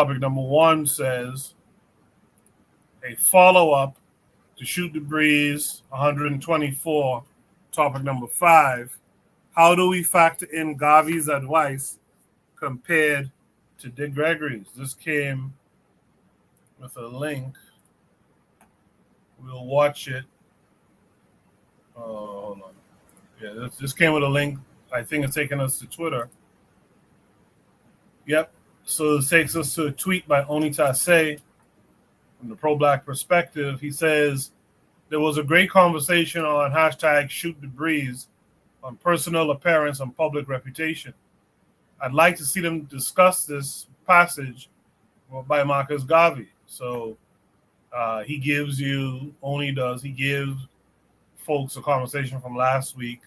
Topic number one says a follow-up to Shoot the Breeze 124. Topic number five. How do we factor in Garvey's advice compared to Dick Gregory's? This came with a link. We'll watch it. Hold on. Yeah, this came with a link. I think it's taking us to Twitter. Yep. So this takes us to a tweet by Onitase from the pro-black perspective. He says, there was a great conversation on hashtag Shoot the Breeze on personal appearance and public reputation. I'd like to see them discuss this passage by Marcus Garvey. So he gives folks a conversation from last week.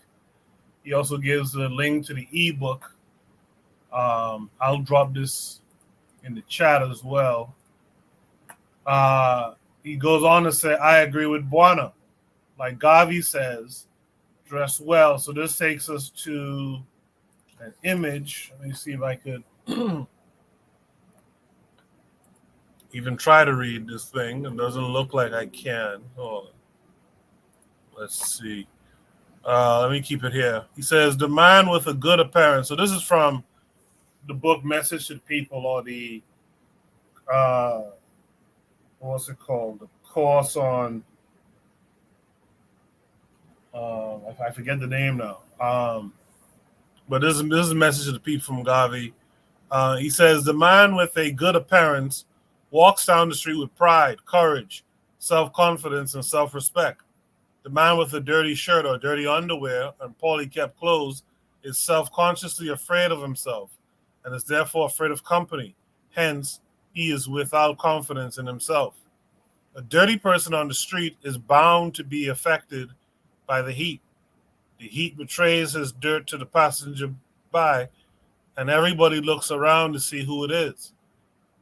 He also gives the link to the ebook. I'll drop this in the chat as well. He goes on to say, I agree with Buana. Like Garvey says, dress well. So this takes us to an image. Let me see if I could even try to read this thing. It doesn't look like I can. Hold on. Let's see. Let me keep it here. He says, the man with a good appearance. So this is from the book Message to the People, or the, what's it called? The course on, I forget the name now. But this is a message to the people from Garvey. He says, the man with a good appearance walks down the street with pride, courage, self-confidence, and self-respect. The man with a dirty shirt or dirty underwear and poorly kept clothes is self-consciously afraid of himself and is therefore afraid of company. Hence, he is without confidence in himself. A dirty person on the street is bound to be affected by the heat. The heat betrays his dirt to the passenger by, and everybody looks around to see who it is.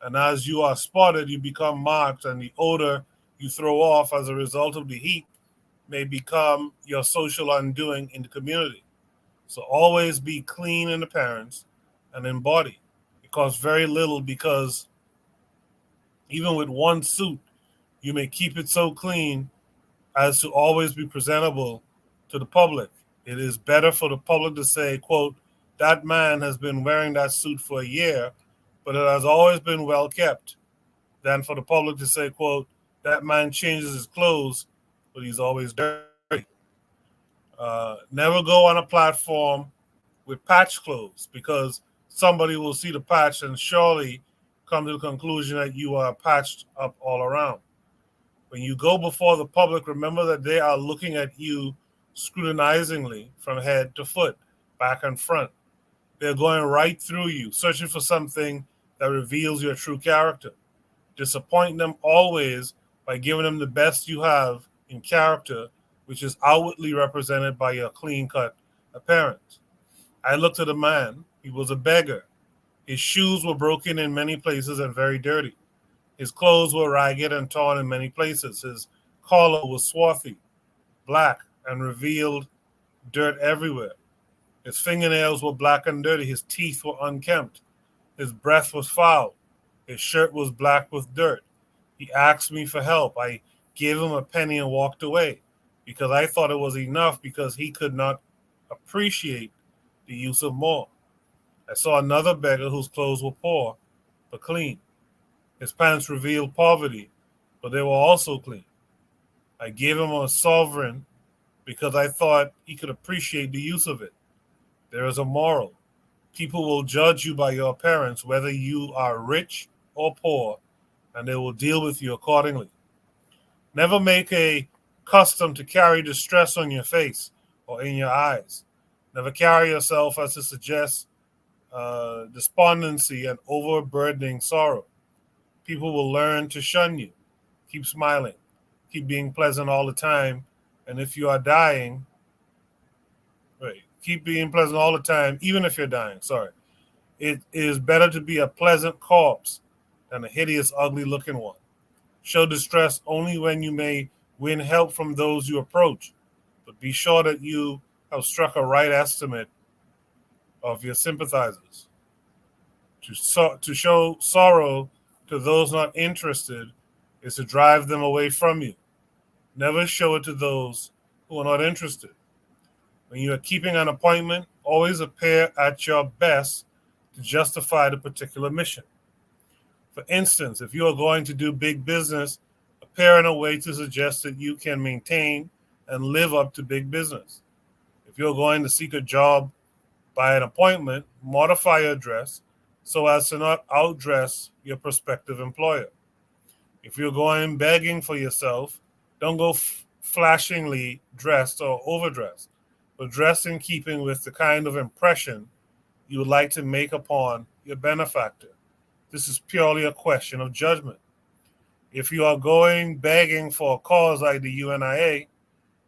And as you are spotted, you become marked, and the odor you throw off as a result of the heat may become your social undoing in the community. So always be clean in appearance and in body. It costs very little, because even with one suit, you may keep it so clean as to always be presentable to the public. It is better for the public to say, quote, that man has been wearing that suit for a year, but it has always been well kept, than for the public to say, quote, that man changes his clothes, but he's always dirty. Never go on a platform with patch clothes, because somebody will see the patch and surely come to the conclusion that you are patched up all around. When you go before the public, remember that they are looking at you scrutinizingly from head to foot, back and front. They're going right through you, searching for something that reveals your true character. Disappoint them always by giving them the best you have in character, which is outwardly represented by your clean-cut appearance. I looked at a man. He was a beggar. His shoes were broken in many places and very dirty. His clothes were ragged and torn in many places. His collar was swarthy, black, and revealed dirt everywhere. His fingernails were black and dirty. His teeth were unkempt. His breath was foul. His shirt was black with dirt. He asked me for help. I gave him a penny and walked away, because I thought it was enough, because he could not appreciate the use of more. I saw another beggar whose clothes were poor but clean. His pants revealed poverty, but they were also clean. I gave him a sovereign because I thought he could appreciate the use of it. There is a moral. People will judge you by your appearance, whether you are rich or poor, and they will deal with you accordingly. Never make a custom to carry distress on your face or in your eyes. Never carry yourself as to suggest despondency and overburdening sorrow. People will learn to shun you. Keep smiling. Keep being pleasant all the time. And if you are dying, keep being pleasant all the time, even if you're dying. It is better to be a pleasant corpse than a hideous, ugly-looking one. Show distress only when you may win help from those you approach, but be sure that you have struck a right estimate of your sympathizers. To show sorrow to those not interested is to drive them away from you. Never show it to those who are not interested. When you are keeping an appointment, always appear at your best to justify the particular mission. For instance, if you are going to do big business, appear in a way to suggest that you can maintain and live up to big business. If you're going to seek a job by an appointment, modify your dress so as to not outdress your prospective employer. If you're going begging for yourself, don't go flashingly dressed or overdressed, but dress in keeping with the kind of impression you would like to make upon your benefactor. This is purely a question of judgment. If you are going begging for a cause like the UNIA,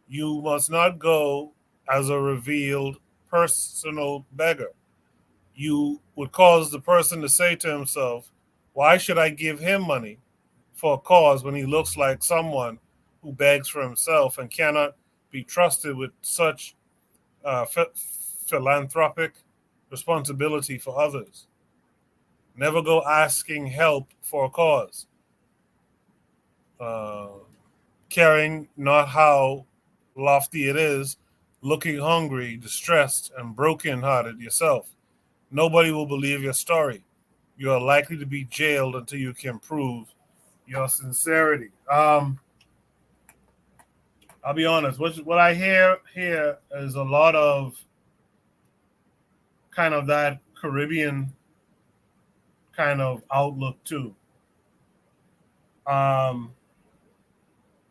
you must not go as a revealed personal beggar. You would cause the person to say to himself, why should I give him money for a cause when he looks like someone who begs for himself and cannot be trusted with such philanthropic responsibility for others? Never go asking help for a cause, uh, caring not how lofty it is, looking hungry, distressed, and broken-hearted yourself. Nobody will believe your story. You are likely to be jailed until you can prove your sincerity. I'll be honest. What I hear here is a lot of kind of that Caribbean kind of outlook too. Um,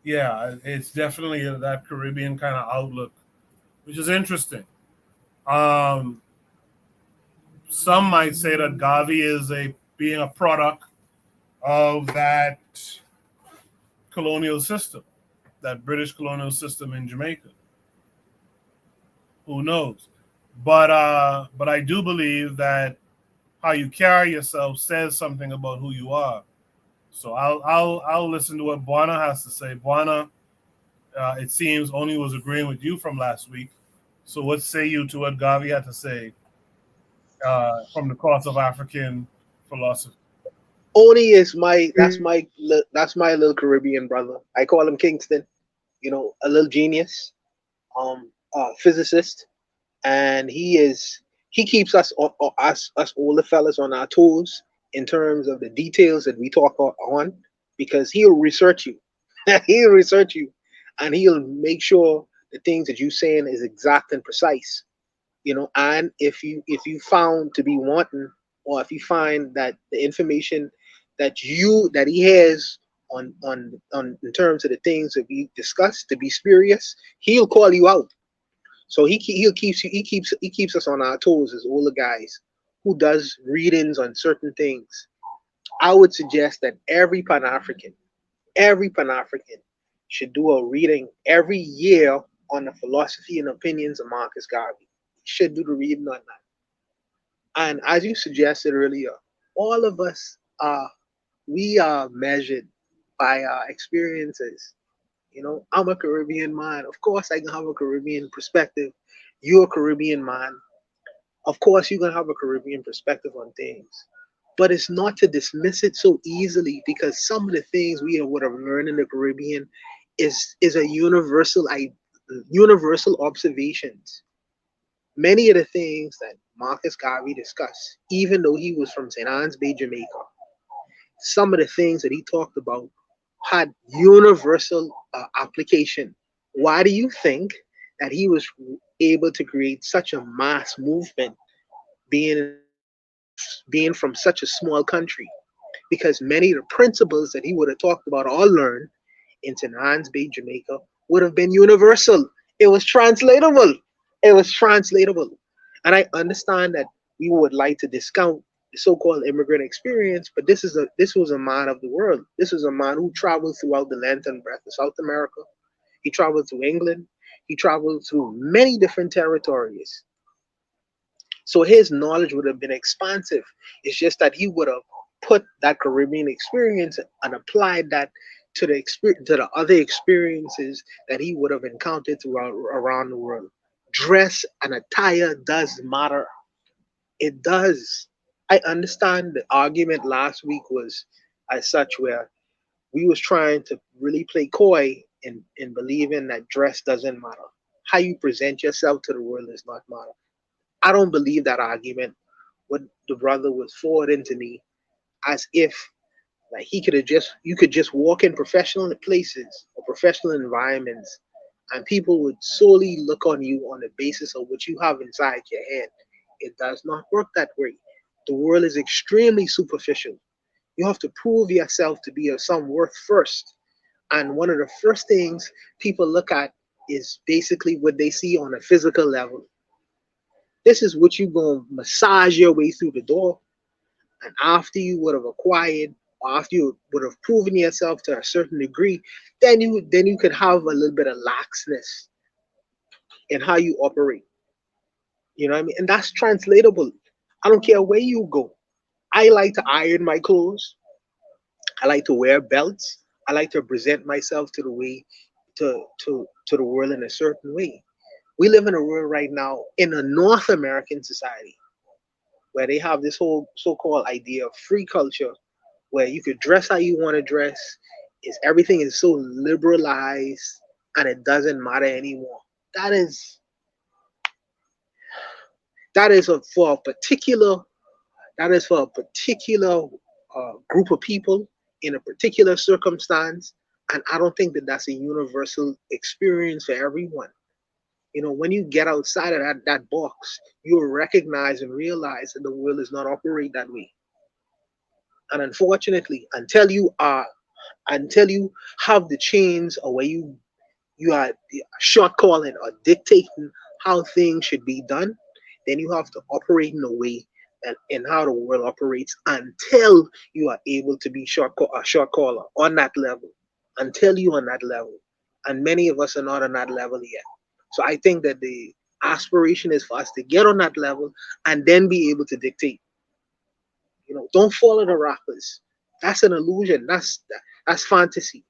yeah, it's definitely that Caribbean kind of outlook, which is interesting. Um, some might say that Garvey is a being a product of that colonial system, that British colonial system in Jamaica. Who knows? But I do believe that how you carry yourself says something about who you are. So I'll listen to what Buana has to say. Buana, it seems, only was agreeing with you from last week. So what say you to what Garvey had to say from the course of African philosophy? Oni is my little Caribbean brother. I call him Kingston. A little genius, physicist, and he keeps us older fellas on our toes in terms of the details that we talk on, because he'll research you. He'll research you, and he'll make sure the things that you saying is exact and precise. And if you found to be wanting, or if you find that the information that he has on in terms of the things that we discussed to be spurious, he'll call you out. So he keeps us on our toes as older guys who does readings on certain things. I would suggest that every Pan African should do a reading every year on the philosophy and opinions of Marcus Garvey. Should do the reading on that. And as you suggested earlier, all of us we are measured by our experiences. I'm a Caribbean man. Of course, I can have a Caribbean perspective. You're a Caribbean man. Of course, you can have a Caribbean perspective on things. But it's not to dismiss it so easily, because some of the things we would have learned in the Caribbean is a universal observations. Many of the things that Marcus Garvey discussed, even though he was from St. Anne's Bay, Jamaica, some of the things that he talked about had universal application. Why do you think that he was able to create such a mass movement, being from such a small country? Because many of the principles that he would have talked about or learned in St. Anne's Bay, Jamaica, would have been universal. It was translatable. It was translatable. And I understand that we would like to discount the so-called immigrant experience, but this was a man of the world. This was a man who traveled throughout the length and breadth of South America. He traveled through England. He traveled through many different territories. So his knowledge would have been expansive. It's just that he would have put that Caribbean experience and applied that to the other experiences that he would have encountered throughout around the world. Dress and attire does matter. It does. I understand the argument last week was as such, where we was trying to really play coy in believing that dress doesn't matter. How you present yourself to the world does not matter. I don't believe that argument. What the brother was forwarding to me, as if like he could have just you could just walk in professional places or professional environments, and people would solely look on you on the basis of what you have inside your head. It does not work that way. The world is extremely superficial. You have to prove yourself to be of some worth first. And one of the first things people look at is basically what they see on a physical level. This is what you're going to massage your way through the door. And after you would have acquired, or after you would have proven yourself to a certain degree, then you could have a little bit of laxness in how you operate. You know what I mean? And that's translatable. I don't care where you go. I like to iron my clothes. I like to wear belts. I like to present myself to the way to the world in a certain way. We live in a world right now in a North American society where they have this whole so-called idea of free culture where you could dress how you want to dress. Is everything is so liberalized and it doesn't matter anymore. That is for a particular group of people in a particular circumstance, and I don't think that that's a universal experience for everyone. When you get outside of that box, you'll recognize and realize that the world does not operate that way. And unfortunately, until you have the chains or where you are short calling or dictating how things should be done, then you have to operate in a way and in how the world operates until you are able to be a short caller on that level. Until you on that level, and many of us are not on that level yet. So I think that the aspiration is for us to get on that level and then be able to dictate. Don't follow the rappers. That's an illusion. That's fantasy.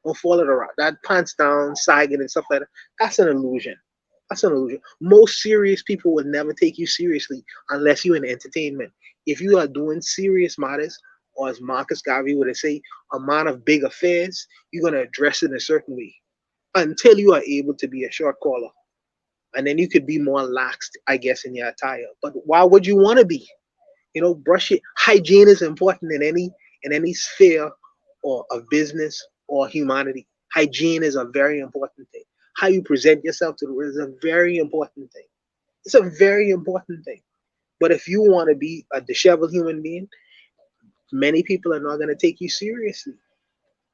Don't follow the rap. That pants down, sagging and stuff like that. That's an illusion. That's an illusion. Most serious people will never take you seriously unless you're in entertainment. If you are doing serious matters, or as Marcus Garvey would say, a man of big affairs, you're gonna address it in a certain way until you are able to be a short caller, and then you could be more laxed, I guess, in your attire. But why would you want to be? Brush it. Hygiene is important in any sphere or of business or humanity. Hygiene is a very important thing. How you present yourself to the world is a very important thing. It's a very important thing. But if you want to be a disheveled human being, many people are not going to take you seriously.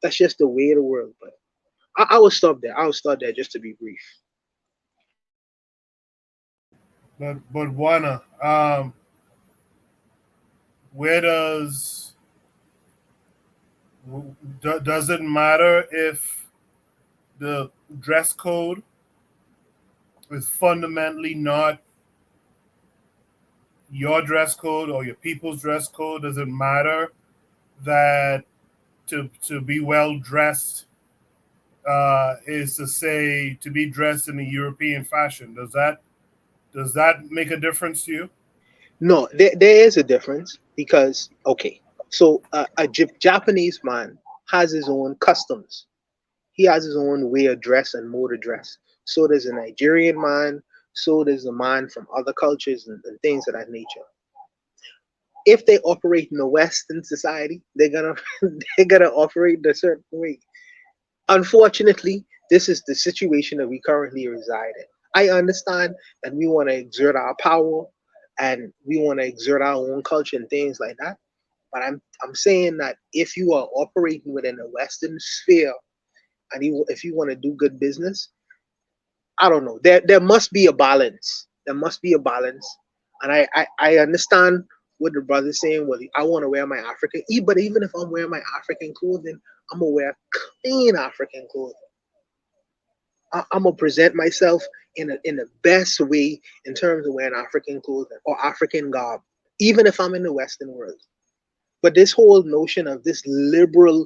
That's just the way of the world. But I will stop there. I will start there just to be brief. But Juana, where does it matter if the dress code is fundamentally not your dress code or your people's dress code? Does it matter that to be well dressed is to say to be dressed in a European fashion? Does that make a difference to you? No, there is a difference because, okay, so a Japanese man has his own customs. He has his own way of dress and mode of dress. So does a Nigerian man. So does a man from other cultures and things of that nature. If they operate in a Western society, they're gonna they're gonna operate in a certain way. Unfortunately, this is the situation that we currently reside in. I understand that we want to exert our power and we want to exert our own culture and things like that. But I'm saying that if you are operating within a Western sphere and if you want to do good business, I don't know. There must be a balance. There must be a balance. And I understand what the brother's saying. Well, I want to wear my African, but even if I'm wearing my African clothing, I'm gonna wear clean African clothing. I'm gonna present myself in the best way in terms of wearing African clothing or African garb, even if I'm in the Western world. But this whole notion of this liberal,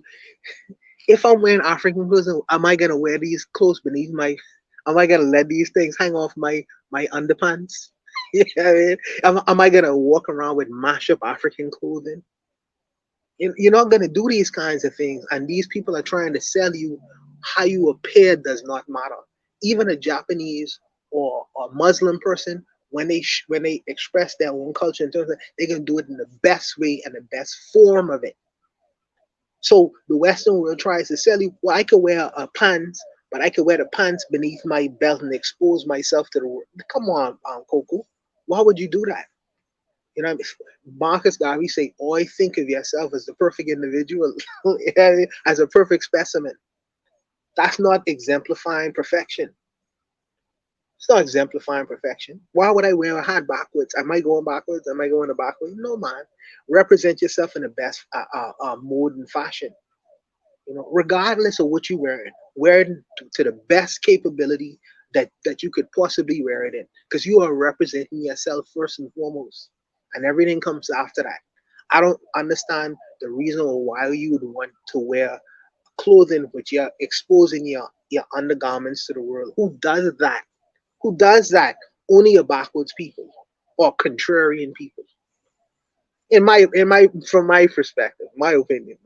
if I'm wearing African clothes, am I gonna wear these clothes beneath my? Am I gonna let these things hang off my underpants? You know what I mean? Am I gonna walk around with mash up African clothing? You're not going to do these kinds of things, and these people are trying to sell you how you appear does not matter. Even a Japanese or Muslim person, when when they express their own culture in terms of, they're going to do it in the best way and the best form of it. So the Western world tries to sell you, well, I could wear a pants, but I could wear the pants beneath my belt and expose myself to the world. Come on, Coco, why would you do that? You know, Marcus Garvey say, always think of yourself as the perfect individual, as a perfect specimen. That's not exemplifying perfection. It's not exemplifying perfection. Why would I wear a hat backwards? Am I going backwards? Am I going the backwards? No, man. Represent yourself in the best mode and fashion. Regardless of what you're wear it to the best capability that you could possibly wear it in, because you are representing yourself first and foremost, and everything comes after that. I don't understand the reason why you would want to wear clothing which you're exposing your undergarments to the world. Who does that? Who does that? Only a backwards people or contrarian people. In my from my perspective, my opinion.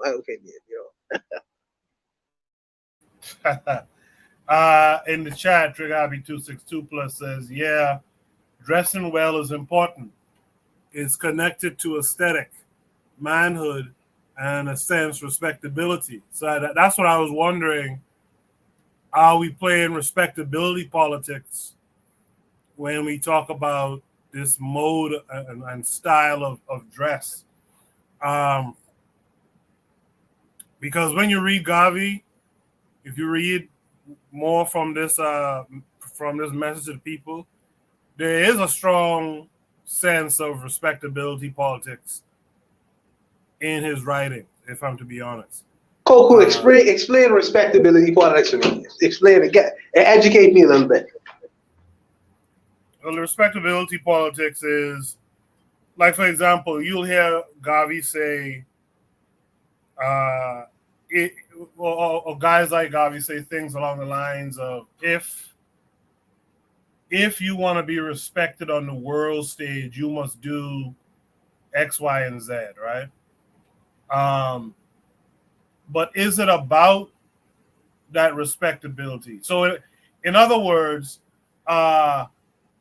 In the chat, Trigabi262 Plus says, yeah, dressing well is important. It's connected to aesthetic, manhood, and a sense respectability. So that's what I was wondering. Are we playing respectability politics when we talk about this mode and style of dress? Because when you read Garvey, if you read more from this message to the people, there is a strong sense of respectability politics in his writing, if I'm to be honest. Coco, explain respectability politics to me. Explain it. Educate me a little bit. Well, the respectability politics is, like, for example, you'll hear Garvey say, uh, it, or guys like Garvey say things along the lines of, if you want to be respected on the world stage, you must do X, Y, and Z, right? But is it about that respectability? So, in other words,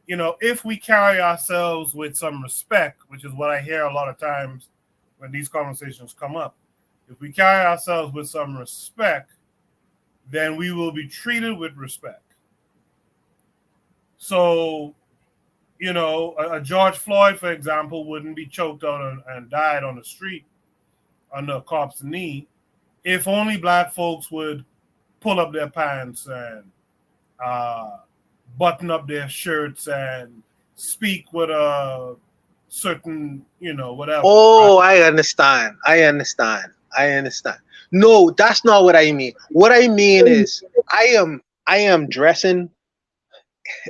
if we carry ourselves with some respect, which is what I hear a lot of times when these conversations come up, if we carry ourselves with some respect, then we will be treated with respect. So, a George Floyd, for example, wouldn't be choked out and died on the street under a cop's knee if only black folks would pull up their pants and button up their shirts and speak with a certain, whatever. Oh, right? I understand. No, that's not what I mean. What I mean is I am dressing.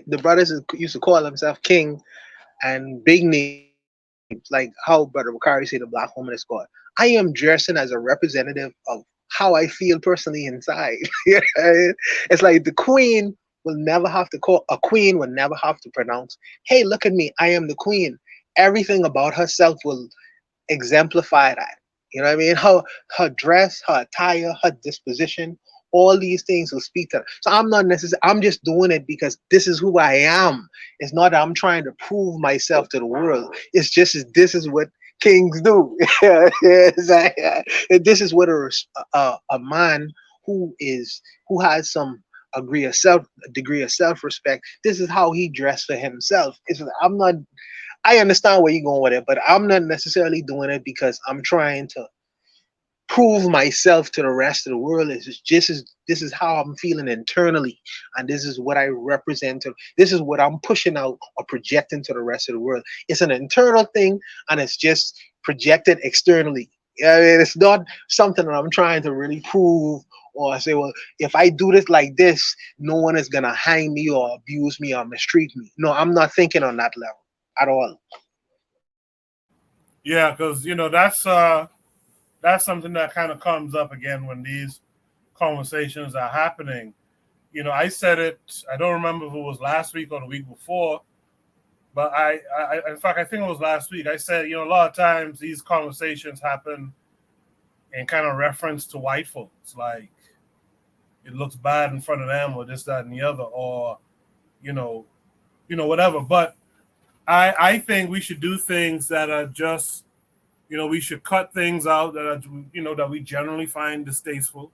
The brothers used to call themselves king and big names, like how Brother Bakari said the black woman is called. I am dressing as a representative of how I feel personally inside. It's like the queen will never have to call a queen will never have to pronounce, hey, look at me, I am the queen. Everything about herself will exemplify that. You know what I mean? Her dress, her attire, her disposition, all these things will speak to her. So I'm not necessarily I'm just doing it because this is who I am. It's not that I'm trying to prove myself to the world. It's just this is what kings do. This is what a man who has some degree of self respect. This is how he dressed for himself. I'm not I understand where you're going with it, but I'm not necessarily doing it because I'm trying to prove myself to the rest of the world. This is how I'm feeling internally, and this is what I represent. This is what I'm pushing out or projecting to the rest of the world. It's an internal thing, and it's just projected externally. I mean, it's not something that I'm trying to really prove or say, well, if I do this like this, no one is gonna hang me or abuse me or mistreat me. No, I'm not thinking on that level at all. Yeah, because that's something that kind of comes up again when these conversations are happening. I said it. I don't remember if it was last week or the week before, but in fact, I think it was last week. I said, a lot of times these conversations happen in kind of reference to white folks, like it looks bad in front of them, or this, that, and the other, or you know, whatever. But I think we should do things that are just, we should cut things out that are, that we generally find distasteful,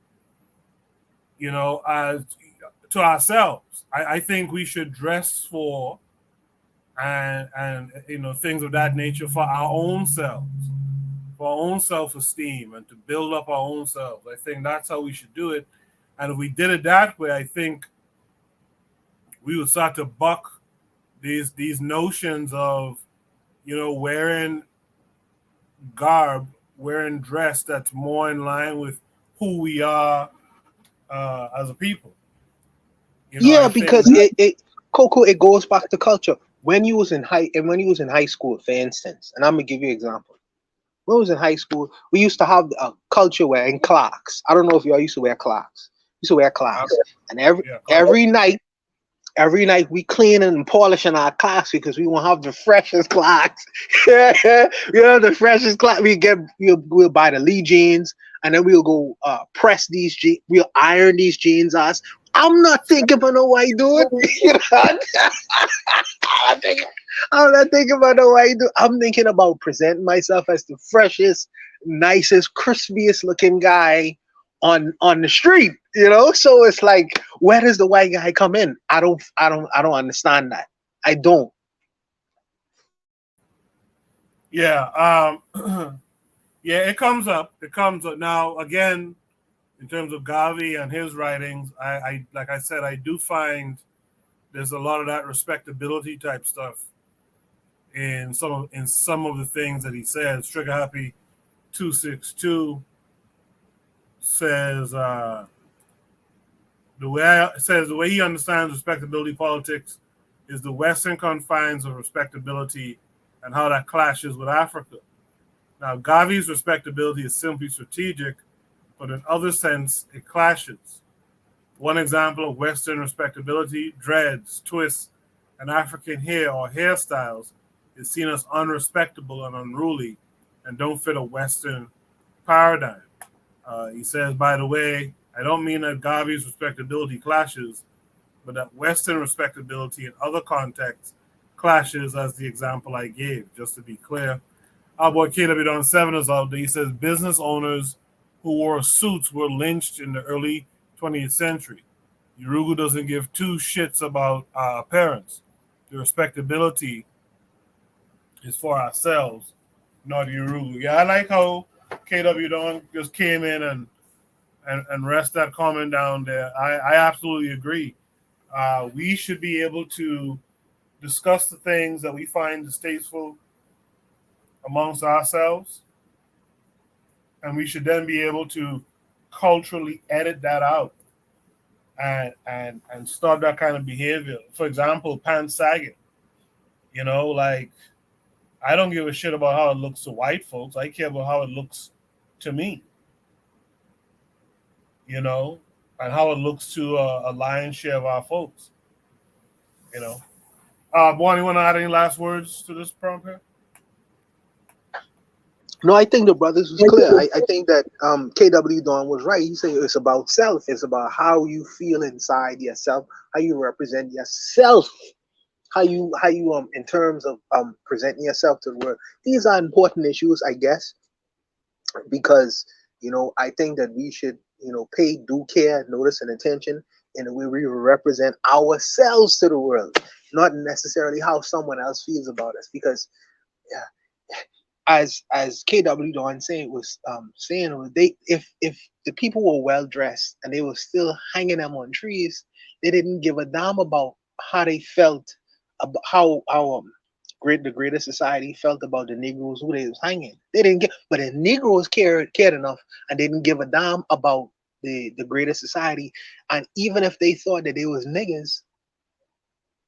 as to ourselves. I think we should dress for and things of that nature for our own selves, for our own self-esteem, and to build up our own selves. I think that's how we should do it. And if we did it that way, I think we would start to buck these notions of, wearing garb, wearing dress that's more in line with who we are as a people. Yeah, I think because it Coco, it goes back to culture. When you was in high school, for instance, and I'm gonna give you an example. When I was in high school, we used to have a culture wearing clocks. I don't know if y'all used to wear clocks. We used to wear clocks, and yeah, every night we cleaning and polishing our clocks because we want to have the freshest clocks. The freshest clock. We'll buy the Lee jeans, and then we'll go press these jeans. We'll iron these jeans us. I'm not thinking about no white dude. I'm thinking, I'm not thinking about no white dude. I'm thinking about presenting myself as the freshest, nicest, crispiest looking guy on the street. So it's like, where does the white guy come in? I don't understand that. I don't. yeah, yeah. It comes up now again in terms of Garvey and his writings. I like I said, I do find there's a lot of that respectability type stuff in some of the things that he says. Trigger Happy 262 says the way he understands respectability politics is the Western confines of respectability and how that clashes with Africa. Now, Garvey's respectability is simply strategic, but in other sense, it clashes. One example of Western respectability, dreads, twists, and African hair or hairstyles is seen as unrespectable and unruly and don't fit a Western paradigm. He says, by the way, I don't mean that Garvey's respectability clashes, but that Western respectability in other contexts clashes as the example I gave, just to be clear. Our boy KW Don 7 is out there. He says business owners who wore suits were lynched in the early 20th century. Urugu doesn't give two shits about our appearance. The respectability is for ourselves, not Urugu. Yeah, I like how KW Don just came in and rest that comment down there. I absolutely agree. We should be able to discuss the things that we find distasteful amongst ourselves, and we should then be able to culturally edit that out and stop that kind of behavior. For example, pants sagging. Like I don't give a shit about how it looks to white folks. I care about how it looks to me. And how it looks to a lion's share of our folks. Bonnie, you want to add any last words to this prompt here? No, I think the brothers was clear. I think that KW Don was right. He said it's about self. It's about how you feel inside yourself, how you represent yourself, how you in terms of presenting yourself to the world. These are important issues, I guess, because I think that we should pay due care, notice, and attention in the way we represent ourselves to the world, not necessarily how someone else feels about us. Because as KW Don saying was saying, they if the people were well dressed and they were still hanging them on trees, they didn't give a damn about how they felt, about how our the greater society felt about the Negroes who they was hanging. They didn't get, but the Negroes cared enough and they didn't give a damn about the greater society. And even if they thought that they was niggas,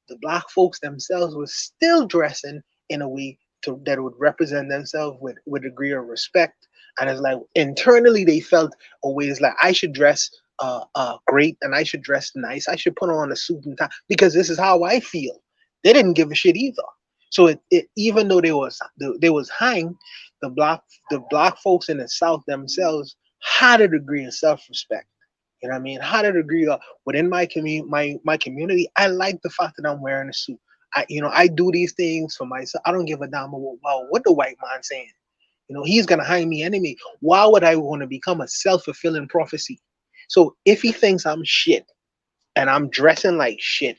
the black folks themselves was still dressing in a way that would represent themselves with a degree of respect. And it's like internally they felt always like I should dress great and I should dress nice. I should put on a suit and tie because this is how I feel. They didn't give a shit either. So it even though they was hanged, the black folks in the South themselves had a degree of self-respect. You know what I mean? Had a degree of within my community. I like the fact that I'm wearing a suit. I do these things for myself. I don't give a damn about what the white man saying. He's gonna hang me anyway. Why would I want to become a self-fulfilling prophecy? So if he thinks I'm shit and I'm dressing like shit,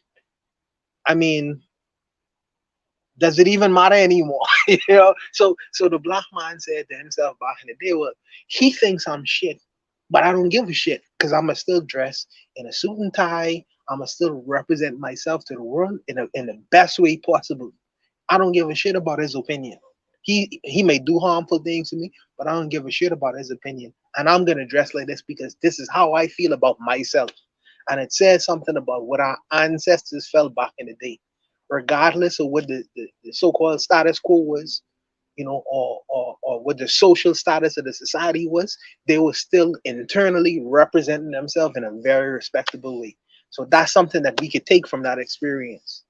I mean, does it even matter anymore? So the black man said to himself back in the day, well, he thinks I'm shit, but I don't give a shit because I'ma still dress in a suit and tie. I'ma still represent myself to the world in the best way possible. I don't give a shit about his opinion. He may do harmful things to me, but I don't give a shit about his opinion. And I'm gonna dress like this because this is how I feel about myself. And it says something about what our ancestors felt back in the day, regardless of what the so-called status quo was, or what the social status of the society was. They were still internally representing themselves in a very respectable way. So that's something that we could take from that experience.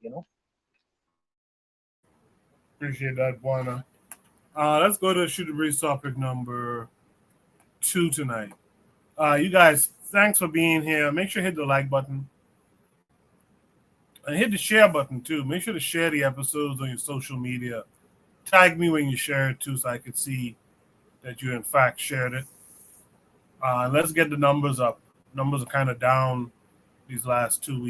Appreciate that, Buana. Let's go to Shoot the Breeze topic number 2 tonight. You guys, thanks for being here. Make sure to hit the like button and hit the share button too. Make sure to share the episodes on your social media. Tag me when you share it too, so I can see that you in fact shared it. Let's get the numbers up. Numbers are kind of down these last 2 weeks.